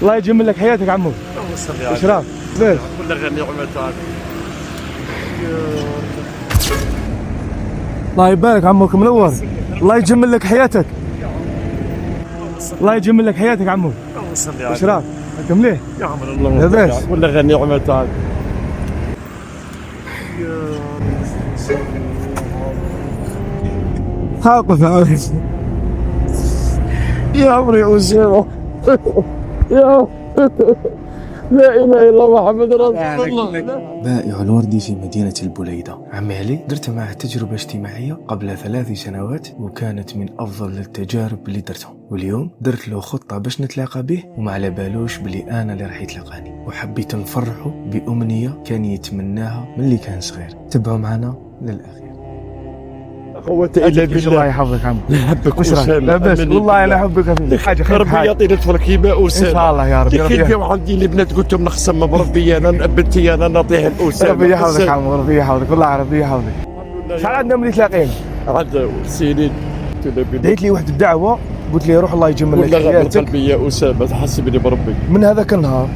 الله يجمل لك حياتك عمو. اشراف ليش؟ كل غني عمتك. الله يبارك عمك منور. الله يجمل لك حياتك. الله يجمل لك حياتك عمو. اشراف انت مليح يا عمر الله لاباس كل غني عمتك. حاقف يا عمري أسامة يا لا إله إلا محمد رسول الله. بائع الورد في مدينة البليدة. عمي علي درت معه تجربة اجتماعية قبل 3 سنوات وكانت من أفضل التجارب اللي درتهم، واليوم درت له خطة باش نتلاقى به وما على بالوش بلي أنا اللي راح يتلاقاني، وحبيت نفرحه بأمنية كان يتمناها من اللي كان صغير. تبعوا معنا للأخير. قوة إلا بالله. الله يحفظك عمو. نحبك أسامة أسامة. لاباس والله أنا أحبك في حاجة خير ربي حاجة. يعطينا طفل كيما أسامة. إن شاء الله يا رب. كيف عندي البنات قلت لهم نخصم بربي أنا بنتي أنا نعطيها لأسامة. ربي يحفظك عمو ربي يحفظك والله ربي يحفظك. شحال عندنا ملي تلاقينا؟ عند سنين. دعيت لي واحد الدعوة قلت لي روح الله يجمل لك والله حياتك. قلبي يا أسامة تحسبني بربي. من هذاك النهار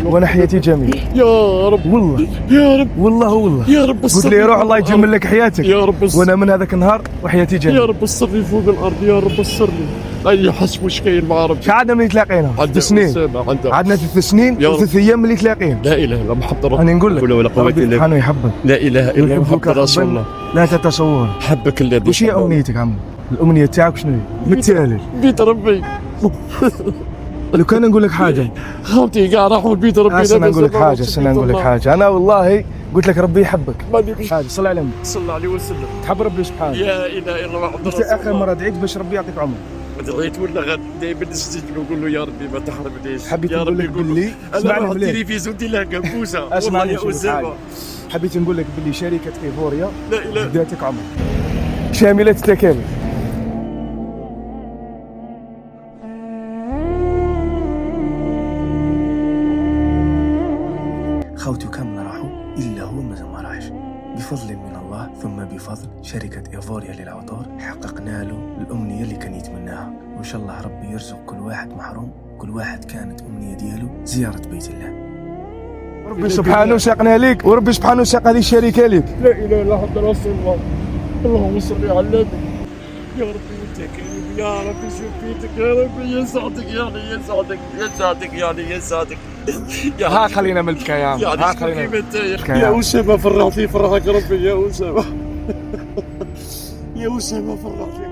وانا حياتي جميلة يا رب والله يا رب والله يا رب قلت لي روح الله يجمل لك حياتك يا رب وانا من هذاك النهار وحياتي يا جميلة. رب استرني فوق الارض يا رب استرني. اي حس واش كاين مع ربي. شحال عندنا ملي تلاقينا؟ عندنا 3 سنين. أسامة، عندنا عندنا 3 سنين يا رب. و3 ايام ملي تلاقينا. لا اله الا محمد رسول انا نقول لك ولا قوة ربي الا سبحانه يحبك لا اله الا يحبك محمد رسول حباً الله. لا تتصور. حبك الذي وش هي امنيتك عمو؟ الامنية تاعك شنو هي؟ بالتالي بيت ربي. لو كان نقول لك حاجة خالتي كاع راحوا لبيت ربي. استنى نقول لك حاجة استنى نقول لك حاجة أنا والله قلت لك ربي يحبك. ما نديرش. حاجة صلى على النبي صلى الله عليه وسلم. تحب ربي سبحانه. يا اله الا محمد قلت رسول الله. آخر مرة دعيت باش ربي يعطيك عمر. دعيت ولا غادي دائما نسجد نقول له يا ربي ما تحرمنيش. حبيت يا نقول ربي لك باللي انا اسمعني راه مليح. التلفزيون ديالها كابوسه والله اسمعني يا نقول لك اسامه. حاجة. حبيت نقول لك باللي شركة ايفوريا لا اله بداتك عمر شاملة التكاليف. خوتي كامل راحوا إلا هو مازال ما راحش. بفضل من الله ثم بفضل شركة إيفوريا للعطور حققنا له الأمنية اللي كان يتمناها، وإن شاء الله ربي يرزق كل واحد محروم، كل واحد كانت أمنية ديالو زيارة بيت الله. ربي سبحانه ساقنا ليك وربي سبحانه ساق هذه الشركة ليك. لا اله الا محمد رسول الله. اللهم صل على النبي. يا ربي وانت كريم يا ربي شوف بيتك يا ربي يسعدك يعني يسعدك يسعدك يعني يسعدك. ها خلينا من البكا يا عم ها يعني خلينا كيما انت يا يا اسامه فرح في فرحك ربي يا اسامه. يا اسامه فرح في